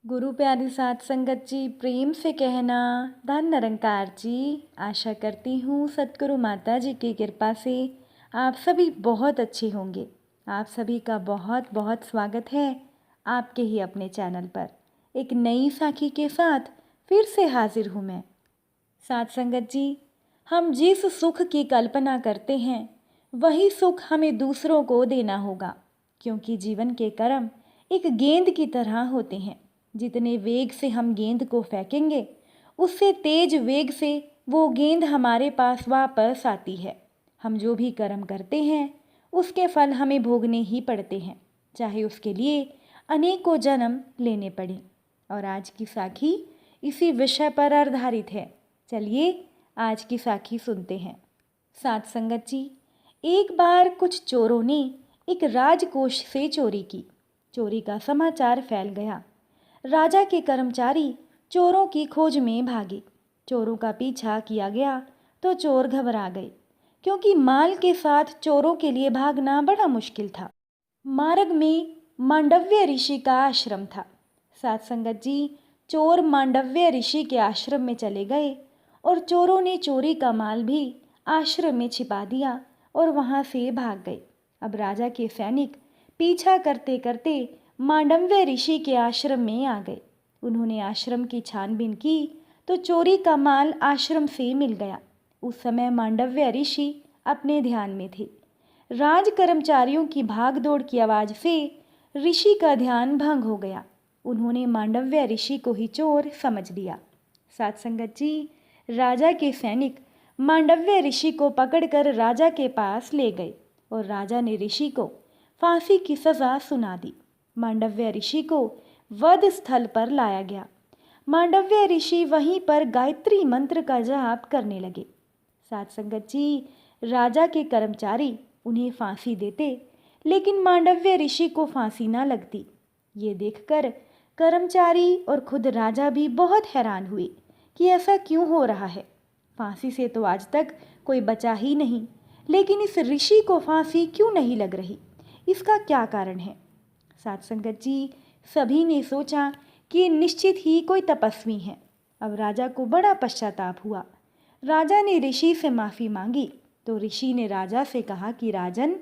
गुरु प्यारी साध संगत जी, प्रेम से कहना धन निरंकार जी। आशा करती हूँ सतगुरु माता जी की कृपा से आप सभी बहुत अच्छे होंगे। आप सभी का बहुत बहुत स्वागत है आपके ही अपने चैनल पर। एक नई साखी के साथ फिर से हाजिर हूँ मैं। साध संगत जी, हम जिस सुख की कल्पना करते हैं वही सुख हमें दूसरों को देना होगा, क्योंकि जीवन के कर्म एक गेंद की तरह होते हैं। जितने वेग से हम गेंद को फेंकेंगे उससे तेज वेग से वो गेंद हमारे पास वापस आती है। हम जो भी कर्म करते हैं उसके फल हमें भोगने ही पड़ते हैं, चाहे उसके लिए अनेकों जन्म लेने पड़े। और आज की साखी इसी विषय पर आधारित है। चलिए आज की साखी सुनते हैं। साध संगत जी, एक बार कुछ चोरों ने एक राजकोष से चोरी की। चोरी का समाचार फैल गया। राजा के कर्मचारी चोरों की खोज में भागे। चोरों का पीछा किया गया तो चोर घबरा गए, क्योंकि माल के साथ चोरों के लिए भागना बड़ा मुश्किल था। मार्ग में मांडव्य ऋषि का आश्रम था। साध संगत जी, चोर मांडव्य ऋषि के आश्रम में चले गए और चोरों ने चोरी का माल भी आश्रम में छिपा दिया और वहां से भाग गए। अब राजा के सैनिक पीछा करते करते मांडव्य ऋषि के आश्रम में आ गए। उन्होंने आश्रम की छानबीन की तो चोरी का माल आश्रम से मिल गया। उस समय मांडव्य ऋषि अपने ध्यान में थे। राज कर्मचारियों की भागदौड़ की आवाज से ऋषि का ध्यान भंग हो गया। उन्होंने मांडव्य ऋषि को ही चोर समझ लिया। साध संगत जी, राजा के सैनिक मांडव्य ऋषि को पकड़कर राजा के पास ले गए और राजा ने ऋषि को फांसी की सजा सुना दी। मांडव्य ऋषि को वध स्थल पर लाया गया। मांडव्य ऋषि वहीं पर गायत्री मंत्र का जाप करने लगे। साध संगत जी, राजा के कर्मचारी उन्हें फांसी देते, लेकिन मांडव्य ऋषि को फांसी ना लगती। ये देखकर कर्मचारी और खुद राजा भी बहुत हैरान हुए कि ऐसा क्यों हो रहा है। फांसी से तो आज तक कोई बचा ही नहीं, लेकिन इस ऋषि को फांसी क्यों नहीं लग रही? इसका क्या कारण है? साध संगत जी, सभी ने सोचा कि निश्चित ही कोई तपस्वी है। अब राजा को बड़ा पश्चाताप हुआ। राजा ने ऋषि से माफ़ी मांगी तो ऋषि ने राजा से कहा कि राजन,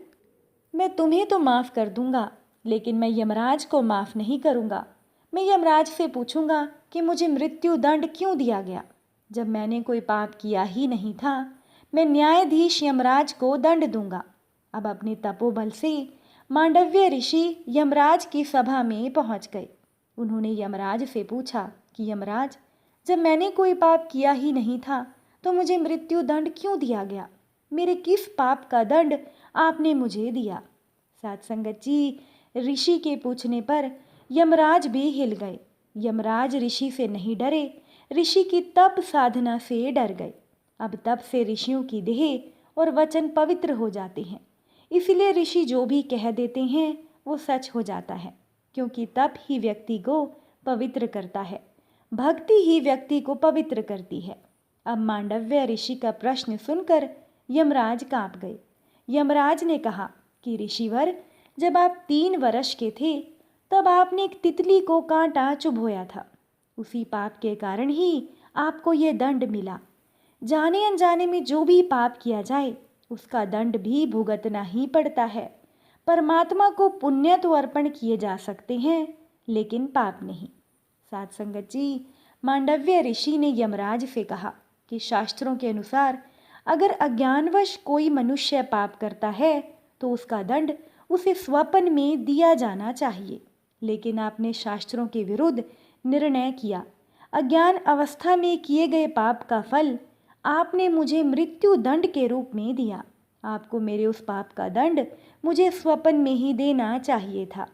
मैं तुम्हें तो माफ़ कर दूंगा, लेकिन मैं यमराज को माफ़ नहीं करूंगा। मैं यमराज से पूछूंगा कि मुझे मृत्यु दंड क्यों दिया गया, जब मैंने कोई पाप किया ही नहीं था। मैं न्यायाधीश यमराज को दंड दूंगा। अब अपने तपोबल से मांडव्य ऋषि यमराज की सभा में पहुंच गए। उन्होंने यमराज से पूछा कि यमराज, जब मैंने कोई पाप किया ही नहीं था तो मुझे मृत्यु दंड क्यों दिया गया? मेरे किस पाप का दंड आपने मुझे दिया? साध संगत जी, ऋषि के पूछने पर यमराज भी हिल गए। यमराज ऋषि से नहीं डरे, ऋषि की तप साधना से डर गए। अब तप से ऋषियों की देह और वचन पवित्र हो जाते हैं, इसलिए ऋषि जो भी कह देते हैं वो सच हो जाता है, क्योंकि तप ही व्यक्ति को पवित्र करता है, भक्ति ही व्यक्ति को पवित्र करती है। अब मांडव्य ऋषि का प्रश्न सुनकर यमराज कांप गए। यमराज ने कहा कि ऋषिवर, जब आप 3 वर्ष के थे तब आपने एक तितली को कांटा चुभोया था। उसी पाप के कारण ही आपको ये दंड मिला। जाने अनजाने में जो भी पाप किया जाए उसका दंड भी भुगतना ही पड़ता है। परमात्मा को पुण्य तो अर्पण किए जा सकते हैं, लेकिन पाप नहीं। साध संगत जी, मांडव्य ऋषि ने यमराज से कहा कि शास्त्रों के अनुसार अगर अज्ञानवश कोई मनुष्य पाप करता है तो उसका दंड उसे स्वपन में दिया जाना चाहिए, लेकिन आपने शास्त्रों के विरुद्ध निर्णय किया। अज्ञान अवस्था में किए गए पाप का फल आपने मुझे मृत्यु दंड के रूप में दिया। आपको मेरे उस पाप का दंड मुझे स्वपन में ही देना चाहिए था।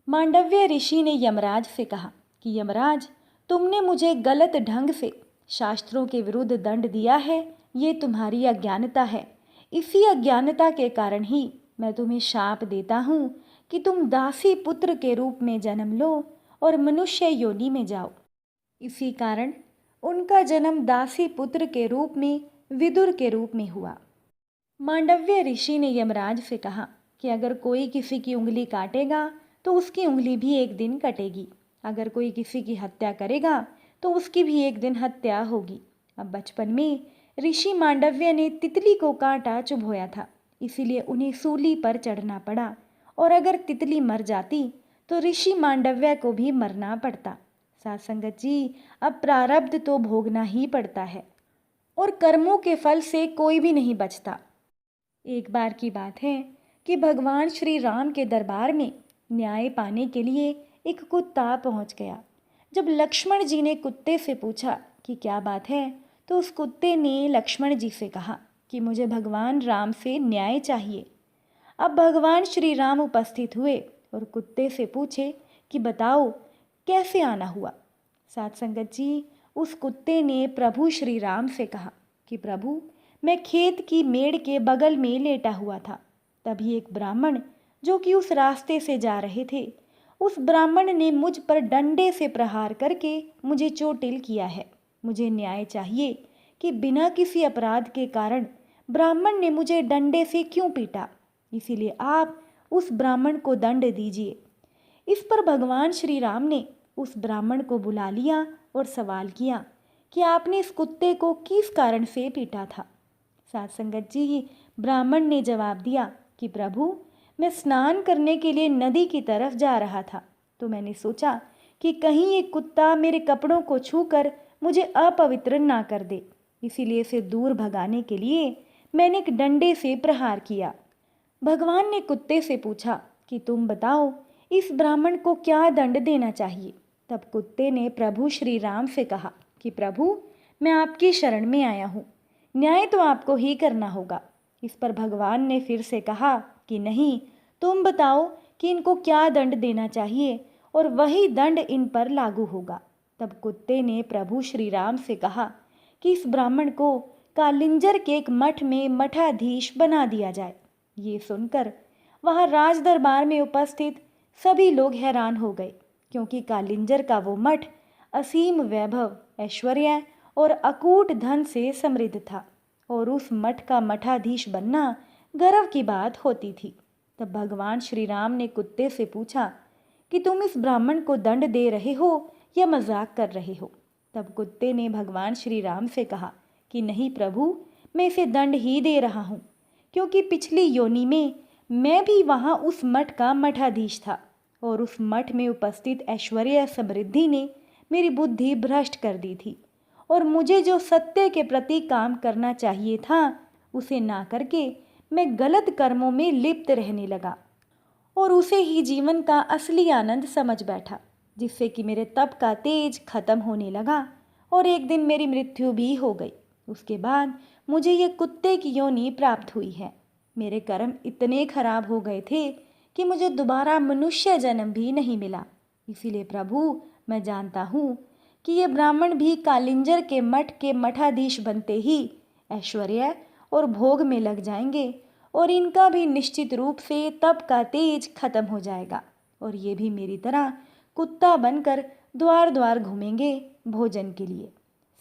मांडव्य ऋषि ने यमराज से कहा कि यमराज, तुमने मुझे गलत ढंग से शास्त्रों के विरुद्ध दंड दिया है, ये तुम्हारी अज्ञानता है। इसी अज्ञानता के कारण ही मैं तुम्हें शाप देता हूँ कि तुम दासी पुत्र के रूप में जन्म लो और मनुष्य योनि में जाओ। इसी कारण उनका जन्म दासी पुत्र के रूप में विदुर के रूप में हुआ। मांडव्य ऋषि ने यमराज से कहा कि अगर कोई किसी की उंगली काटेगा तो उसकी उंगली भी एक दिन कटेगी। अगर कोई किसी की हत्या करेगा तो उसकी भी एक दिन हत्या होगी। अब बचपन में ऋषि मांडव्य ने तितली को कांटा चुभोया था, इसीलिए उन्हें सूली पर चढ़ना पड़ा, और अगर तितली मर जाती तो ऋषि मांडव्य को भी मरना पड़ता। साथ संगत जी, अब प्रारब्ध तो भोगना ही पड़ता है और कर्मों के फल से कोई भी नहीं बचता। एक बार की बात है कि भगवान श्री राम के दरबार में न्याय पाने के लिए एक कुत्ता पहुंच गया। जब लक्ष्मण जी ने कुत्ते से पूछा कि क्या बात है, तो उस कुत्ते ने लक्ष्मण जी से कहा कि मुझे भगवान राम से न्याय चाहिए। अब भगवान श्री राम उपस्थित हुए और कुत्ते से पूछे कि बताओ कैसे आना हुआ। साथ संगत जी, उस कुत्ते ने प्रभु श्री राम से कहा कि प्रभु, मैं खेत की मेड़ के बगल में लेटा हुआ था। तभी एक ब्राह्मण जो कि उस रास्ते से जा रहे थे, उस ब्राह्मण ने मुझ पर डंडे से प्रहार करके मुझे चोटिल किया है। मुझे न्याय चाहिए कि बिना किसी अपराध के कारण ब्राह्मण ने मुझे डंडे से क्यों पीटा, इसीलिए आप उस ब्राह्मण को दंड दीजिए। इस पर भगवान श्री राम ने उस ब्राह्मण को बुला लिया और सवाल किया कि आपने इस कुत्ते को किस कारण से पीटा था। साथ संगत जी, ब्राह्मण ने जवाब दिया कि प्रभु, मैं स्नान करने के लिए नदी की तरफ जा रहा था, तो मैंने सोचा कि कहीं एक कुत्ता मेरे कपड़ों को छूकर मुझे अपवित्र ना कर दे, इसीलिए इसे दूर भगाने के लिए मैंने एक डंडे से प्रहार किया। भगवान ने कुत्ते से पूछा कि तुम बताओ इस ब्राह्मण को क्या दंड देना चाहिए। तब कुत्ते ने प्रभु श्री राम से कहा कि प्रभु, मैं आपकी शरण में आया हूँ, न्याय तो आपको ही करना होगा। इस पर भगवान ने फिर से कहा कि नहीं, तुम बताओ कि इनको क्या दंड देना चाहिए और वही दंड इन पर लागू होगा। तब कुत्ते ने प्रभु श्री राम से कहा कि इस ब्राह्मण को कालिंजर के एक मठ में मठाधीश बना दिया जाए। ये सुनकर वहाँ राज दरबार में उपस्थित सभी लोग हैरान हो गए, क्योंकि कालिंजर का वो मठ असीम वैभव, ऐश्वर्य और अकूट धन से समृद्ध था, और उस मठ का मठाधीश बनना गर्व की बात होती थी। तब भगवान श्री राम ने कुत्ते से पूछा कि तुम इस ब्राह्मण को दंड दे रहे हो या मजाक कर रहे हो। तब कुत्ते ने भगवान श्री राम से कहा कि नहीं प्रभु, मैं इसे दंड ही दे रहा हूँ, क्योंकि पिछली योनि में मैं भी वहाँ उस मठ का मठाधीश था, और उस मठ में उपस्थित ऐश्वर्य समृद्धि ने मेरी बुद्धि भ्रष्ट कर दी थी, और मुझे जो सत्य के प्रति काम करना चाहिए था उसे ना करके मैं गलत कर्मों में लिप्त रहने लगा, और उसे ही जीवन का असली आनंद समझ बैठा, जिससे कि मेरे तप का तेज खत्म होने लगा और एक दिन मेरी मृत्यु भी हो गई। उसके बाद मुझे ये कुत्ते की योनि प्राप्त हुई है। मेरे कर्म इतने खराब हो गए थे कि मुझे दोबारा मनुष्य जन्म भी नहीं मिला। इसीलिए प्रभु, मैं जानता हूँ कि ये ब्राह्मण भी कालिंजर के मठ के मठाधीश बनते ही ऐश्वर्य और भोग में लग जाएंगे, और इनका भी निश्चित रूप से तप का तेज खत्म हो जाएगा, और ये भी मेरी तरह कुत्ता बनकर द्वार द्वार घूमेंगे भोजन के लिए।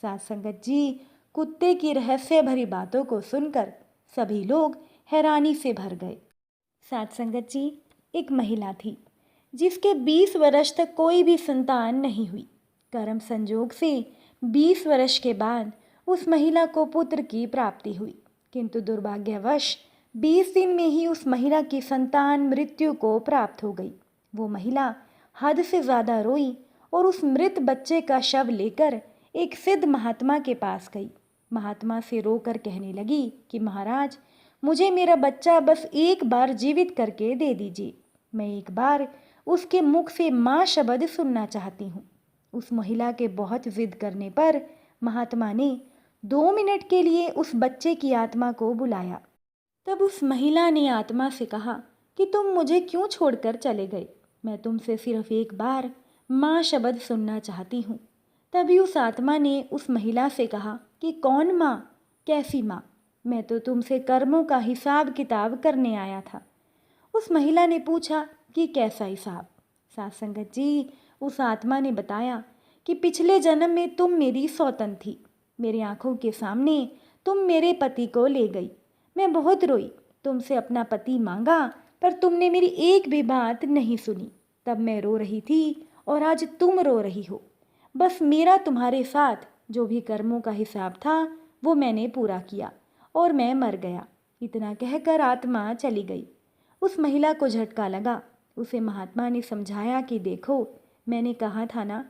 साथ संगत जी, कुत्ते की रहस्य भरी बातों को सुनकर सभी लोग हैरानी से भर गए। साथ संगत जी, एक महिला थी जिसके 20 वर्ष तक कोई भी संतान नहीं हुई। कर्म संजोग से 20 वर्ष के बाद उस महिला को पुत्र की प्राप्ति हुई, किंतु दुर्भाग्यवश 20 दिन में ही उस महिला की संतान मृत्यु को प्राप्त हो गई। वो महिला हद से ज़्यादा रोई और उस मृत बच्चे का शव लेकर एक सिद्ध महात्मा के पास गई। महात्मा से रोकर कहने लगी कि महाराज, मुझे मेरा बच्चा बस एक बार जीवित करके दे दीजिए। मैं एक बार उसके मुख से माँ शब्द सुनना चाहती हूँ। उस महिला के बहुत जिद करने पर महात्मा ने 2 मिनट के लिए उस बच्चे की आत्मा को बुलाया। तब उस महिला ने आत्मा से कहा कि तुम मुझे क्यों छोड़कर चले गए? मैं तुमसे सिर्फ एक बार माँ शब्द सुनना चाहती हूँ। तभी उस आत्मा ने उस महिला से कहा कि कौन माँ? कैसी माँ? मैं तो तुमसे कर्मों का हिसाब किताब करने आया था। उस महिला ने पूछा कि कैसा हिसाब? साथ संगत जी, उस आत्मा ने बताया कि पिछले जन्म में तुम मेरी सौतन थी। मेरी आंखों के सामने तुम मेरे पति को ले गई। मैं बहुत रोई, तुमसे अपना पति मांगा, पर तुमने मेरी एक भी बात नहीं सुनी। तब मैं रो रही थी और आज तुम रो रही हो। बस मेरा तुम्हारे साथ जो भी कर्मों का हिसाब था वो मैंने पूरा किया और मैं मर गया। इतना कहकर आत्मा चली गई। उस महिला को झटका लगा। उसे महात्मा ने समझाया कि देखो, मैंने कहा था ना,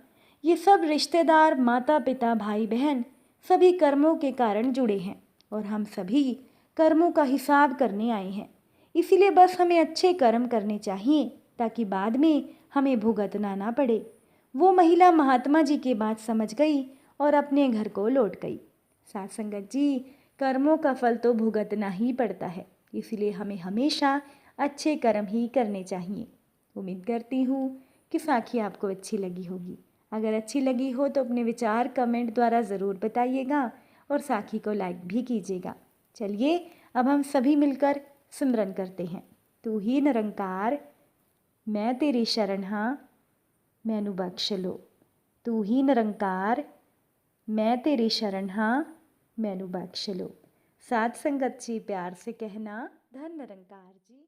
ये सब रिश्तेदार, माता पिता, भाई बहन सभी कर्मों के कारण जुड़े हैं और हम सभी कर्मों का हिसाब करने आए हैं। इसीलिए बस हमें अच्छे कर्म करने चाहिए ताकि बाद में हमें भुगतना ना पड़े। वो महिला महात्मा जी की बात समझ गई और अपने घर को लौट गई। साथ संगत जी, कर्मों का फल तो भुगतना ही पड़ता है, इसीलिए हमें हमेशा अच्छे कर्म ही करने चाहिए। उम्मीद करती हूँ कि साखी आपको अच्छी लगी होगी। अगर अच्छी लगी हो तो अपने विचार कमेंट द्वारा ज़रूर बताइएगा और साखी को लाइक भी कीजिएगा। चलिए अब हम सभी मिलकर सिमरन करते हैं। तू ही निरंकार, मैं तेरी शरण हाँ, मैनू बख्श लो। तू ही निरंकार, मैं तेरी शरण हाँ, मैनू बख्श लो। साथ संगत जी प्यार से कहना, धन निरंकार जी।